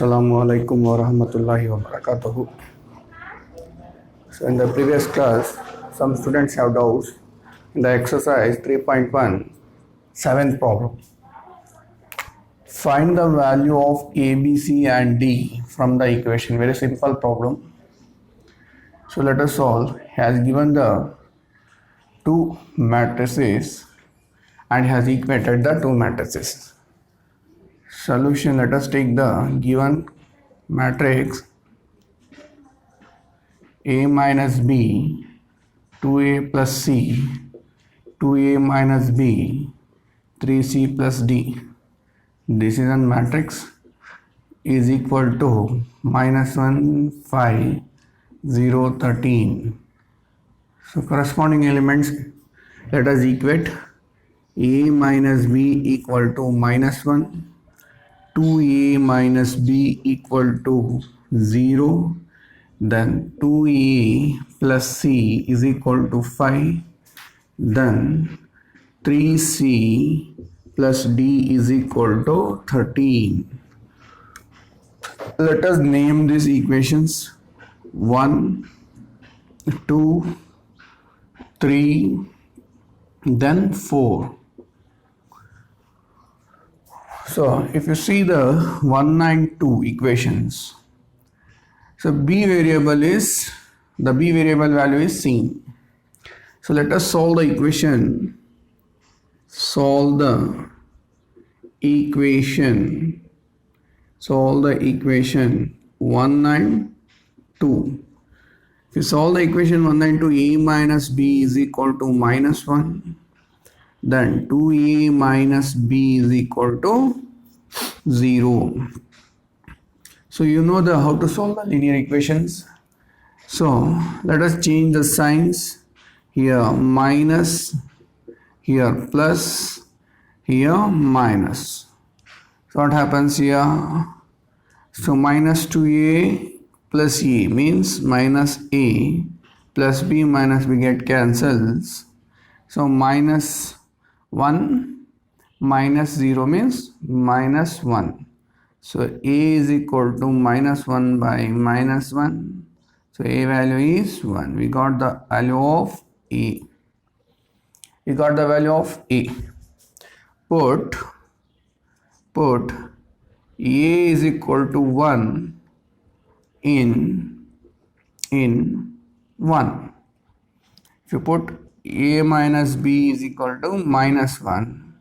Assalamu alaikum wa rahmatullahi wa barakatuhu. So in the previous class, some students have doubts in the exercise 3.1, seventh problem. Find the value of A, B, C and D from the equation. Very simple problem. So let us solve. He has given the two matrices and has equated the two matrices. Solution, let us take the given matrix A minus B, 2A plus C, 2A minus B, 3C plus D. Decision matrix is equal to -1, 5, 0, 13. So corresponding elements, let us equate. A minus B equal to -1, 2A minus B equal to 0, then 2A plus C is equal to 5, then 3C plus D is equal to 13. Let us name these equations 1, 2, 3, then 4. So if you see the 1 and 2 equations, so the B variable value is seen. So let us solve the equation. Solve the equation 1 and 2. If you solve the equation 1 and 2, A minus B is equal to -1. Then 2A minus B is equal to 0. So you know how to solve the linear equations. So let us change the signs. Here minus, here plus, here minus. So what happens here? So minus 2A plus A means minus A plus B minus B get cancels. So minus 1 minus 0 means minus 1. So A is equal to -1 by -1. So A value is 1. We got the value of A. Put A is equal to 1 in 1. If you put A minus B is equal to -1,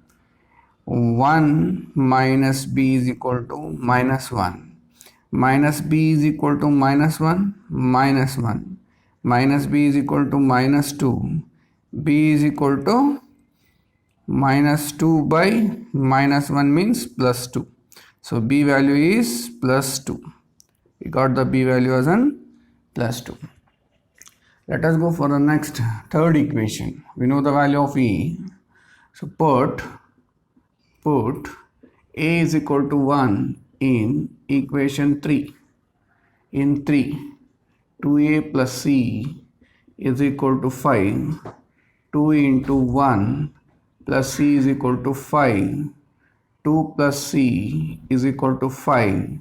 1 minus B is equal to -1, minus B is equal to -1, -1, minus B is equal to -2, B is equal to -2 by -1 means +2. So B value is +2. We got the B value as an +2. Let us go for the next third equation. We know the value of E. So put A is equal to 1 in equation 3. In 3, 2A plus C is equal to 5. 2 into 1 plus C is equal to 5. 2 plus C is equal to 5.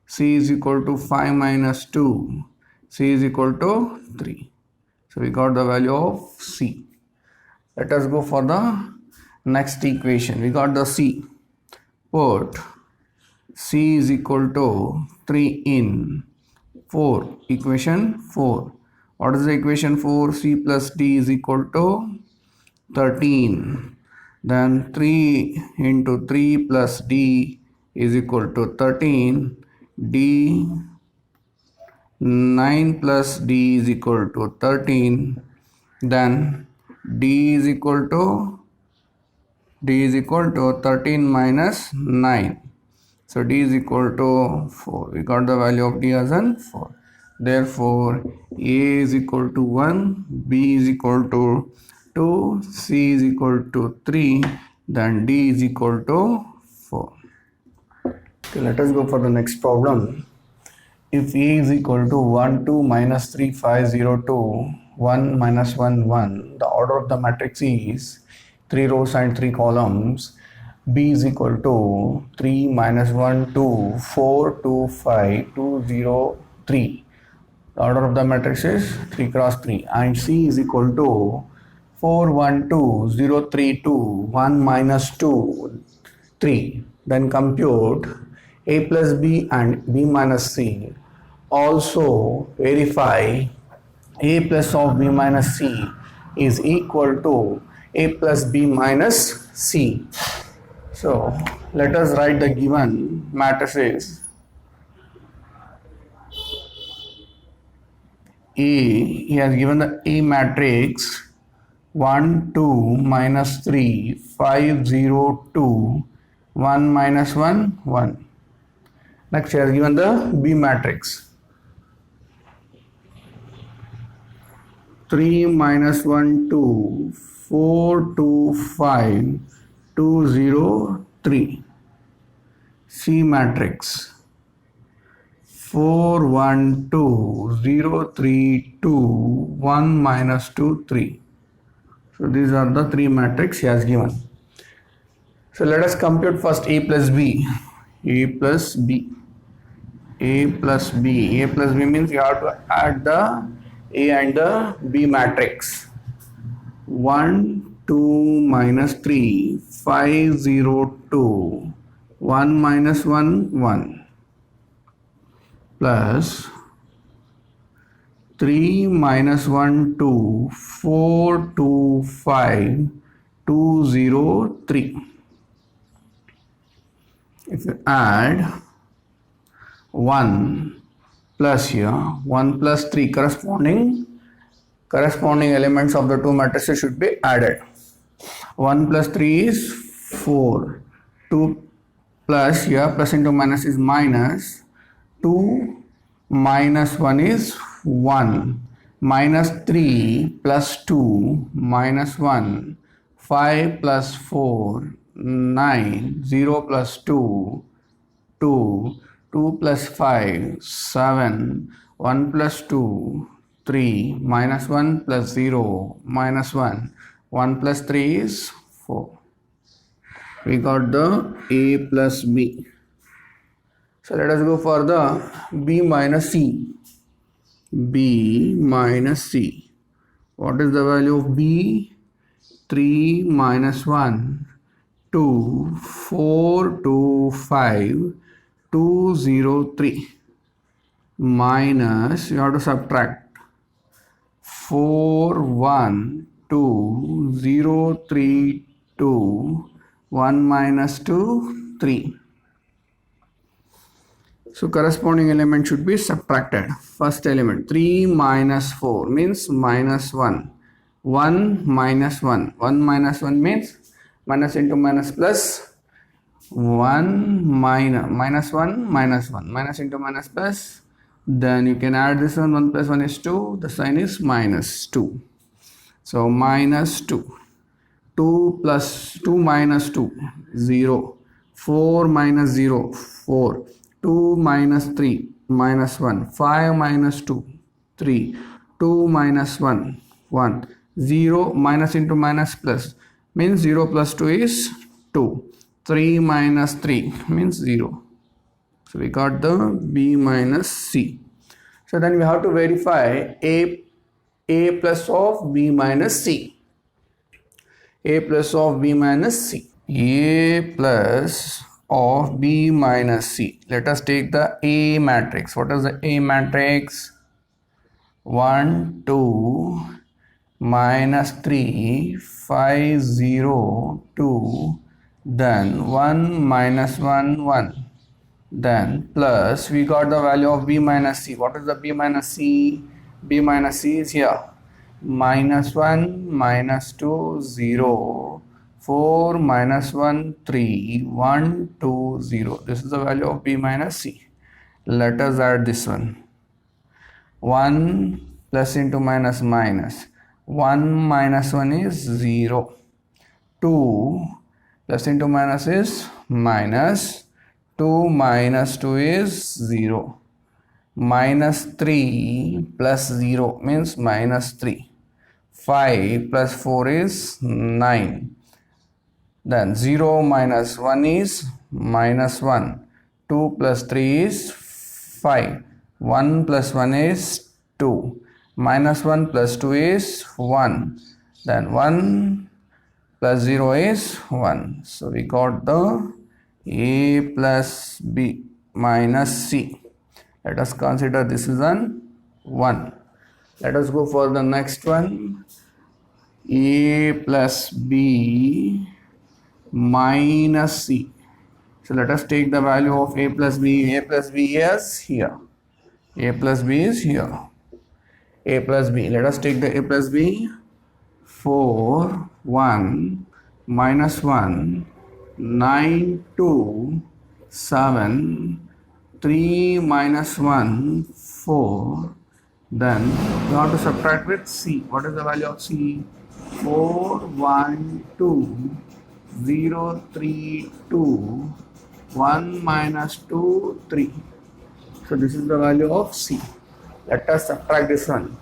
C is equal to 5 minus 2. C is equal to 3. So we got the value of C. Let us go for the next equation. We got the C. Put C is equal to 3 in 4. Equation 4. What is the equation 4? C plus D is equal to 13. Then 3 into 3 plus D is equal to 13. D 9 plus D is equal to 13. Then D is equal to 13 minus 9. So D is equal to 4. We got the value of D as an 4. Therefore A is equal to 1, B is equal to 2, C is equal to 3, then D is equal to 4. Okay, let us go for the next problem. If A is equal to 1, 2, minus 3, 5, 0, 2, 1, minus 1, 1, the order of the matrix is 3 rows and 3 columns. B is equal to 3 minus 1 2 4 2 5 2 0 3. The order of the matrix is 3 cross 3, and C is equal to 4 1 2 0 3 2 1 minus 2 3. Then compute A plus B and B minus C. Also verify A plus of B minus C is equal to A plus B minus C. So let us write the given matrices. He has given the A matrix 1 2 minus 3 5 0 2 1 minus 1 1. Next he has given the B matrix 3 minus 1 2 4 2 5 2 0 3. C matrix 4 1 2 0 3 2 1 minus 2 3. So these are the three matrices he has given. So let us compute first A plus B. A plus B. A plus B. A plus B means you have to add the A and the B matrix. 1 2 minus 3 5 0 2 1 minus 1 1 plus 3 minus 1 2 4 2 5 2 0 3. If you add 1 plus here 1 plus 3, corresponding elements of the two matrices should be added. 1 plus 3 is 4. 2 plus here plus into minus is minus. 2 minus 1 is 1. Minus 3 plus 2 minus 1. 5 plus 4 9. 0 plus 2 2. 2 plus 5 7. 1 plus 2 3. Minus 1 plus 0 minus 1. 1 plus 3 is 4. We got the A plus B. So let us go for the B minus C. B minus C. What is the value of B? 3 minus 1 2 4 2 5 2 0 3 minus, you have to subtract 4 1 2 0 3 2 1 minus 2 3. So corresponding element should be subtracted. First element 3 minus 4 means minus 1. 1 minus 1. 1 minus 1 means minus into minus plus. 1 minus 1 minus 1. Minus into minus plus. Then you can add this one. 1 plus 1 is 2. The sign is minus 2. So minus 2. 2 plus 2 minus 2 0. 4 minus 0 4. 2 minus 3 minus 1. 5 minus 2 3. 2 minus 1 1. 0 minus into minus plus means 0 plus 2 is 2. 3 minus 3 means 0. So we got the B minus C. So then we have to verify A plus of B minus C. A plus of B minus C. A plus of B minus C. Let us take the A matrix. What is the A matrix? 1 2 minus 3 5 0 2 then 1 minus 1 1. Then plus we got the value of B minus C. What is the B minus C? B minus C is here. Minus 1 minus 2 0 4 minus 1 3 1 2 0. This is the value of B minus C. Let us add this one. 1 plus into minus minus. 1 minus 1 is 0. 2 plus into minus is minus. 2 minus 2 is 0. Minus 3 plus 0 means minus 3. 5 plus 4 is 9. Then 0 minus 1 is minus 1. 2 plus 3 is 5. 1 plus 1 is 2. Minus 1 plus 2 is 1. Then 1 plus 0 is 1. So we got the A plus B minus C. Let us consider this is an 1. Let us go for the next one. A plus B minus C. So let us take the value of A plus B. A plus B is here. A plus B is here. A plus B. Let us take the A plus B. 4, 1, minus 1, 9, 2, 7, 3 minus 1, 4. Then you have to subtract with C. What is the value of C? 4, 1, 2, 0, 3, 2, 1 minus 2, 3. So this is the value of C. Let us subtract this one.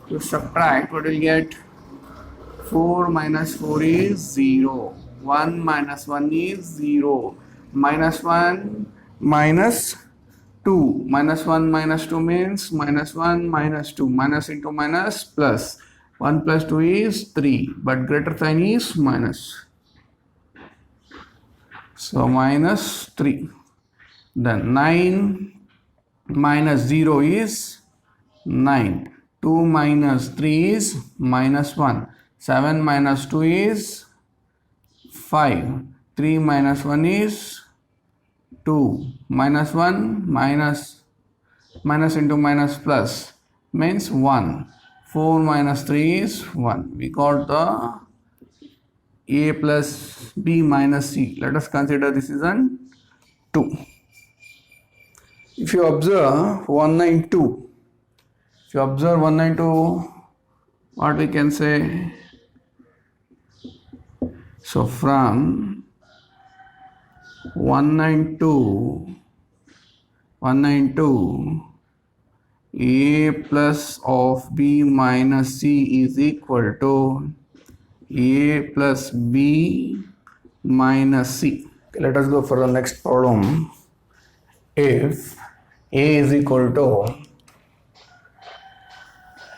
To subtract, what will you get? 4 minus 4 is 0. 1 minus 1 is 0. Minus 1 minus 2. Minus 1 minus 2 means minus 1 minus 2. Minus into minus plus. 1 plus 2 is 3. But greater sign is minus. So minus 3. Then 9 minus 0 is 9. 2 minus 3 is minus 1. 7 minus 2 is 5. 3 minus 1 is 2. Minus 1 minus into minus plus means 1. 4 minus 3 is 1. We got the A plus B minus C. Let us consider this is an 2. If you observe 192, what we can say? So from 192, A plus of B minus C is equal to A plus B minus C. Okay, let us go for the next problem. If A is equal to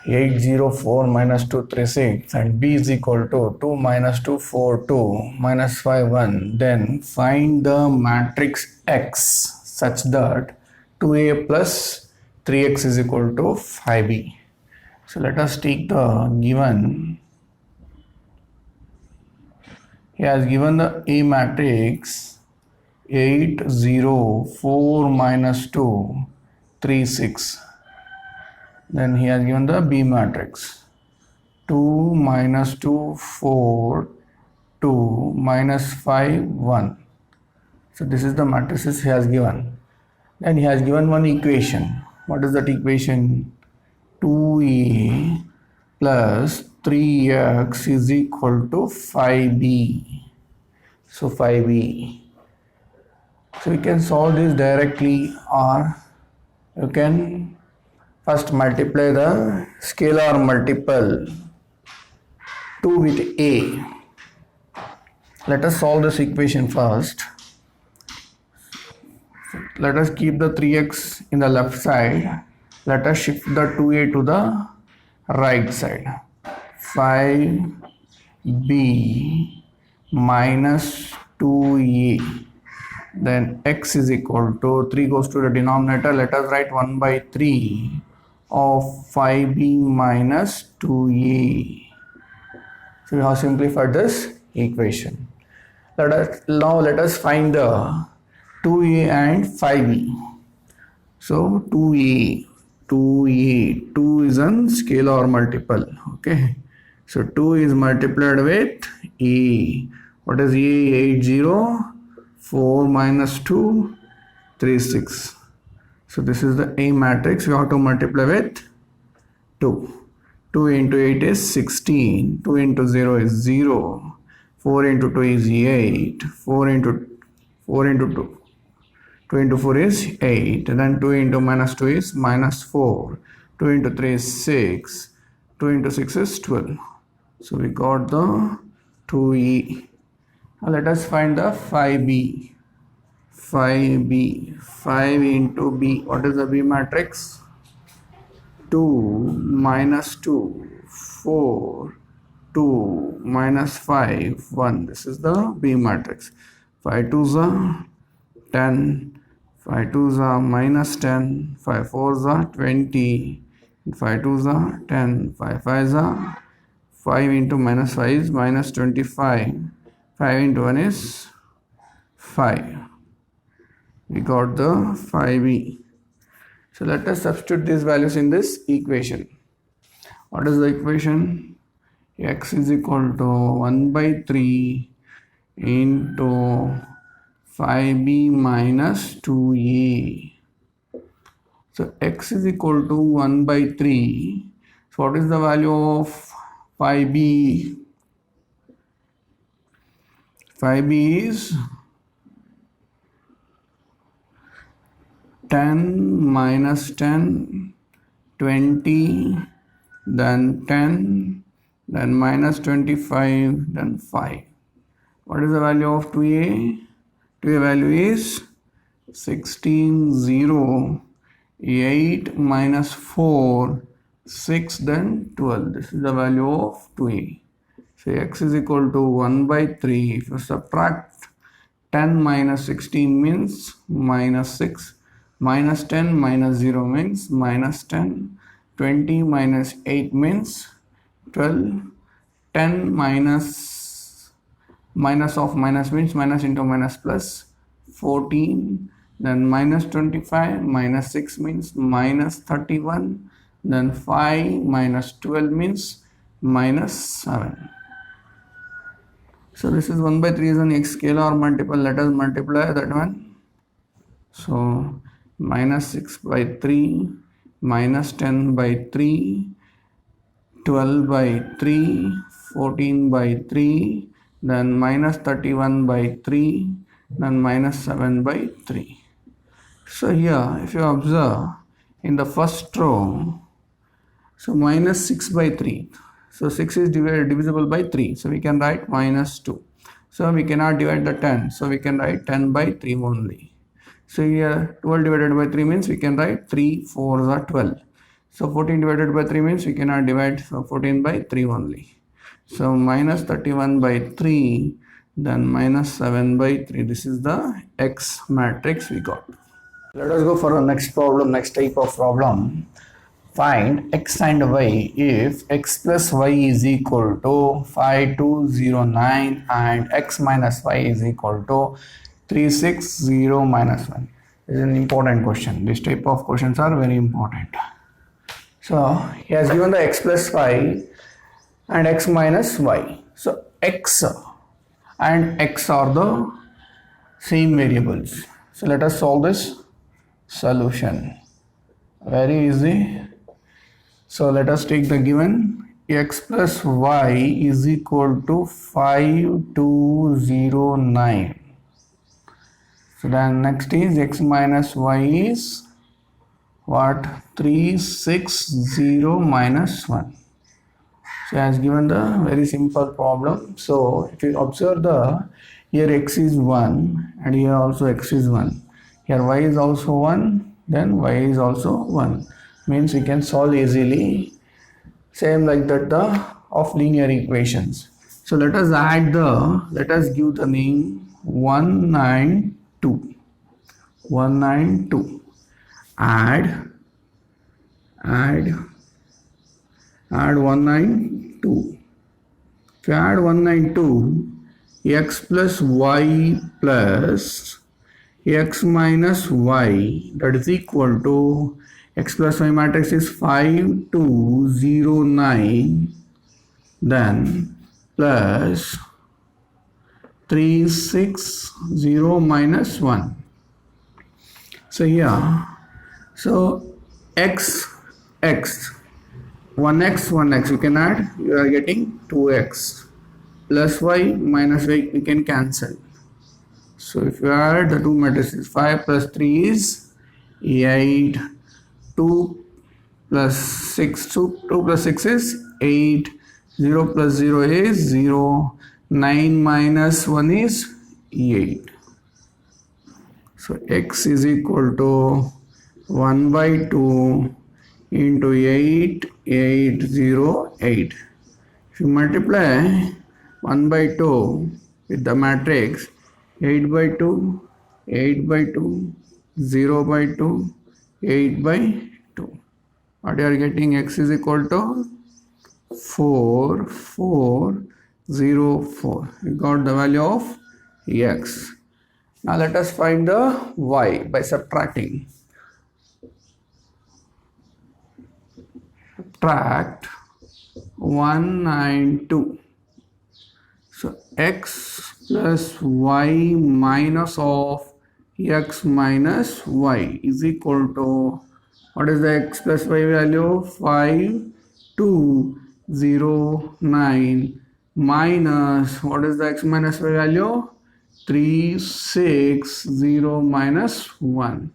804 minus 236 and B is equal to 2 minus 242 minus 51, then find the matrix X such that 2A plus 3X is equal to 5B. So let us take the given. He has given the A matrix 8, 0, 4 minus 2, 3, 6. Then he has given the B matrix 2 minus 2, 4, 2 minus 5, 1. So this is the matrices he has given. Then he has given one equation. What is that equation? 2A plus 3x is equal to 5b. So 5b. So you can solve this directly, or you can first multiply the scalar multiple 2 with a. Let us solve this equation first. Let us keep the 3x in the left side. Let us shift the 2a to the right side. 5b minus 2a. Then x is equal to 3 goes to the denominator. Let us write 1 by 3 of 5b minus 2a. So we have simplified this equation. Let us find the 2a and 5b. So 2 is a scalar multiple. Okay. So 2 is multiplied with a. What is a? 80. 4 minus 2, 3, 6. So this is the A matrix. We have to multiply with 2. 2 into 8 is 16. 2 into 0 is 0. 4 into 2 is 8. 4 into 2 into 4 is 8. And then 2 into minus 2 is minus 4. 2 into 3 is 6. 2 into 6 is 12. So we got the 2e. Now let us find the phi b. Phi b, 5 into b. What is the b matrix? 2 minus 2, 4, 2 minus 5, 1. This is the b matrix. 5 2s are 10, 5 2s are minus 10, 5 4s are 20, 5 2s are 10, 5 5s are 5 into minus 5 is minus 25, 5 into 1 is 5. We got the phi b. So let us substitute these values in this equation. What is the equation? X is equal to 1 by 3 into phi b minus 2a. So x is equal to 1 by 3. So what is the value of phi b? Phi b is 10 minus 10, 20, then 10, then minus 25, then 5. What is the value of 2a? 2a value is 16, 0, 8 minus 4, 6, then 12. This is the value of 2a. So x is equal to 1 by 3. If you subtract 10 minus 16 means minus 6. Minus 10 minus 0 means minus 10. 20 minus 8 means 12. 10 minus of minus means minus into minus plus 14. Then minus 25 minus 6 means minus 31. Then 5 minus 12 means minus 7. So this is 1 by 3 is an x scalar multiple. Let us multiply that one. So minus 6 by 3, minus 10 by 3, 12 by 3, 14 by 3, then minus 31 by 3, then minus 7 by 3. So here if you observe in the first row, so minus 6 by 3. So 6 is divisible by 3. So we can write minus 2. So we cannot divide the 10. So we can write 10 by 3 only. So here 12 divided by 3 means we can write 3 4s are 12. So 14 divided by 3 means we cannot divide, so 14 by 3 only. So minus 31 by 3, then minus 7 by 3. This is the x matrix we got. Let us go for the next problem, next type of problem. Find x and y if x plus y is equal to 5209 and x minus y is equal to 360 minus 1. This is an important question. This type of questions are very important. So he has given the x plus y and x minus y. So x and x are the same variables. So let us solve this solution. Very easy. So let us take the given x plus y is equal to 5209. So then next is x minus y is what? 360 minus 1. So has given the very simple problem. So if you observe here x is 1 and here also x is 1. Here y is also 1, then y is also 1. Means we can solve easily. Same like that of linear equations. So let us give the name 192. 192. Add 192. If you add 192, x plus y plus x minus y, that is equal to x plus y matrix is 5209, then plus 360 minus 1. So here, so x 1x, you can add, you are getting 2x, plus y minus y, you can cancel. So if you add the two matrices, 5 plus 3 is 8, 2 plus 6 is 8, 0 plus 0 is 0, 9 minus 1 is 8. So x is equal to 1 by 2 into 8, 808. If you multiply 1 by 2 with the matrix 8 by 2, 8 by 2, 0 by 2, 8 by 2. What you are getting? X is equal to 4, 4, 0, 4. We got the value of x. Now let us find the y by subtracting. Subtract 192. So x plus y minus of x minus y is equal to, what is the x plus y value? 5209 minus, what is the x minus y value? 360 minus 1.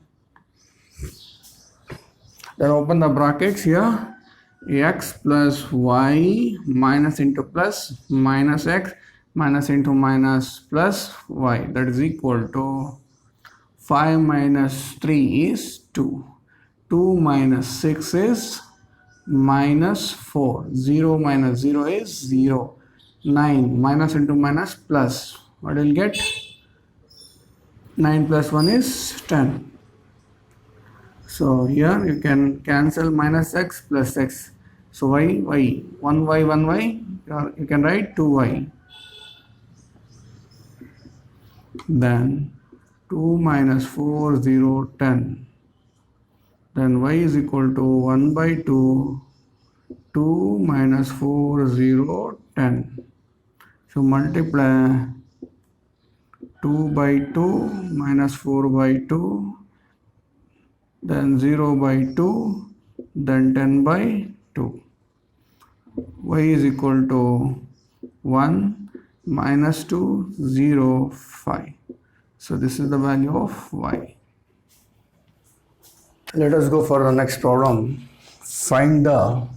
Then open the brackets here. X plus y minus into plus minus x minus into minus plus y, that is equal to 5 minus 3 is 2. 2 minus 6 is minus 4. 0 minus 0 is 0. 9 minus into minus plus. What will get? 9 plus 1 is 10. So here you can cancel minus x plus x. So y, 1y, 1y, you can write 2y. Then 2 minus 4, 0, 10. Then y is equal to 1 by 2, 2 minus 4, 0, 10. So multiply 2 by 2 minus 4 by 2, then 0 by 2, then 10 by 2. Y is equal to 1 minus 2, 0, 5. So this is the value of y. Let us go for the next problem. Find the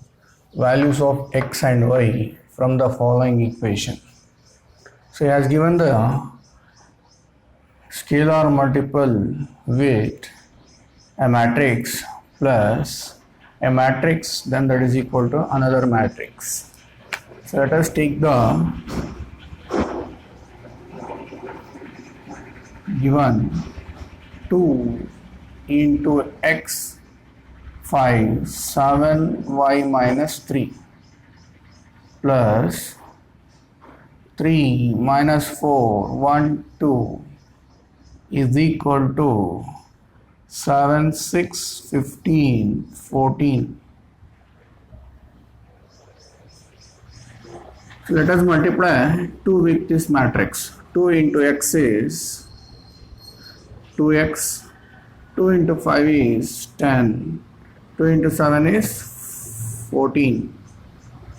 values of x and y from the following equation. So he has given the scalar multiple with a matrix plus a matrix, then that is equal to another matrix. So let us take the given 2 into x 5 7y minus 3 plus 3 minus 4 1 2 is equal to 7 6 15 14. So let us multiply 2 with this matrix. 2 into x is 2x, 2 into 5 is 10, 2 into 7 is 14,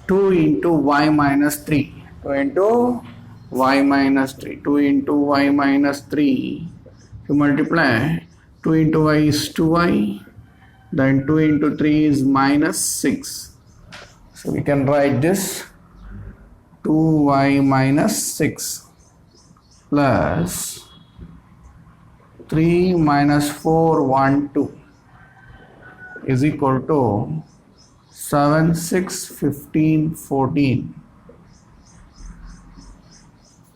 2 into y minus 3, 2 into y minus 3, 2 into y minus 3, to multiply 2 into y is 2y, then 2 into 3 is minus 6. So we can write this 2y minus 6 plus 3 minus 4 1 2 is equal to 7 6 15 14.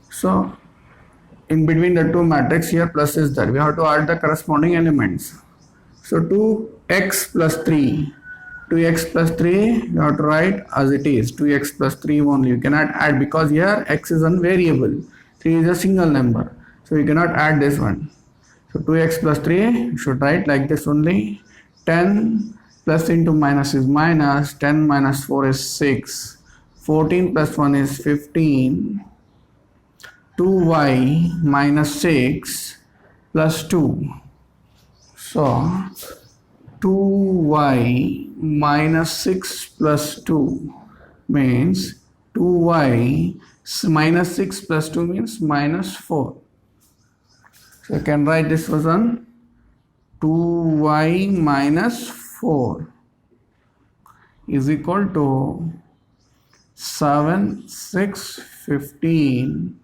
So in between the two matrix here plus is there, we have to add the corresponding elements. So 2x plus 3, 2x plus 3 you have to write as it is, 2x plus 3 only. You cannot add because here x is unvariable, 3 is a single number, so you cannot add this one. So 2x plus 3 you should write like this only. 10 plus into minus is minus, 10 minus 4 is 6, 14 plus 1 is 15, 2y minus 6 plus 2. So 2y minus 6 plus 2 means 2y minus 6 plus 2 means minus 4. So you can write this one 2y minus 4 is equal to 7, 6, 15,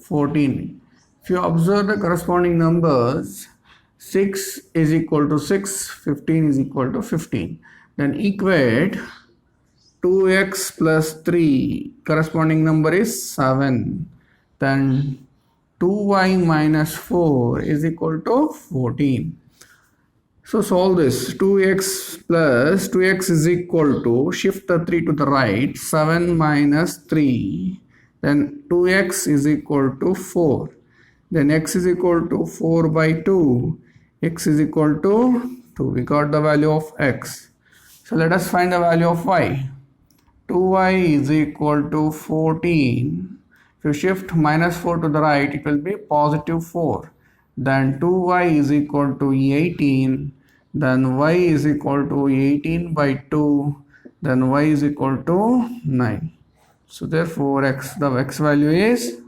14. If you observe the corresponding numbers, 6 is equal to 6, 15 is equal to 15. Then equate 2x plus 3, corresponding number is 7. Then 2y minus 4 is equal to 14. So solve this. 2x is equal to, shift the 3 to the right, 7 minus 3. Then 2x is equal to 4. Then x is equal to 4 by 2. X is equal to 2. We got the value of x. So let us find the value of y. 2y is equal to 14. If you shift minus 4 to the right, it will be positive 4. Then 2y is equal to 18. Then y is equal to 18 by 2. Then y is equal to 9. So therefore the x value is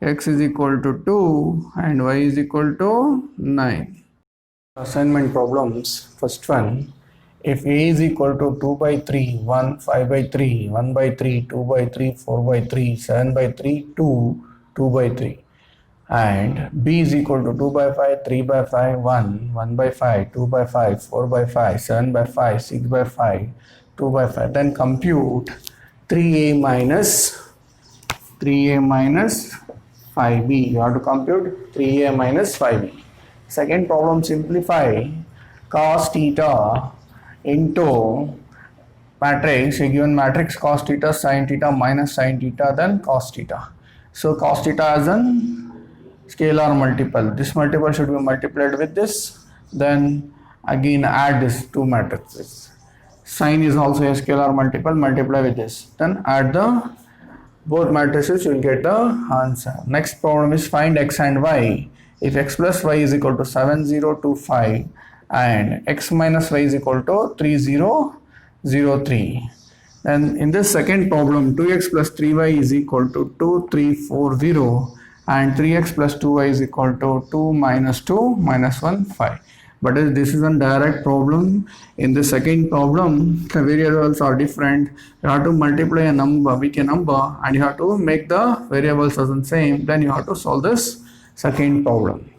x is equal to 2 and y is equal to 9. Assignment problems. First one. If a is equal to 2 by 3, 1, 5 by 3, 1 by 3, 2 by 3, 4 by 3, 7 by 3, 2, 2 by 3. And b is equal to 2 by 5, 3 by 5, 1, 1 by 5, 2 by 5, 4 by 5, 7 by 5, 6 by 5, 2 by 5. Then compute 3a minus 5b. You have to compute 3a minus 5b. Second problem, simplify cos theta into matrix, a given matrix cos theta, sin theta, minus sin theta, then cos theta. So cos theta as an scalar multiple. This multiple should be multiplied with this. Then again add these two matrices. Sin is also a scalar multiple, multiply with this. Then add the both matrices, you will get the answer. Next problem is find x and y. If x plus y is equal to 7025 and x minus y is equal to 3003. Then in this second problem, 2x plus 3y is equal to 2340 and 3x plus 2y is equal to 2 minus 2 minus 1 5. But this is a direct problem. In the second problem, the variables are different. You have to multiply a number with a number and you have to make the variables as the same. Then you have to solve this second problem.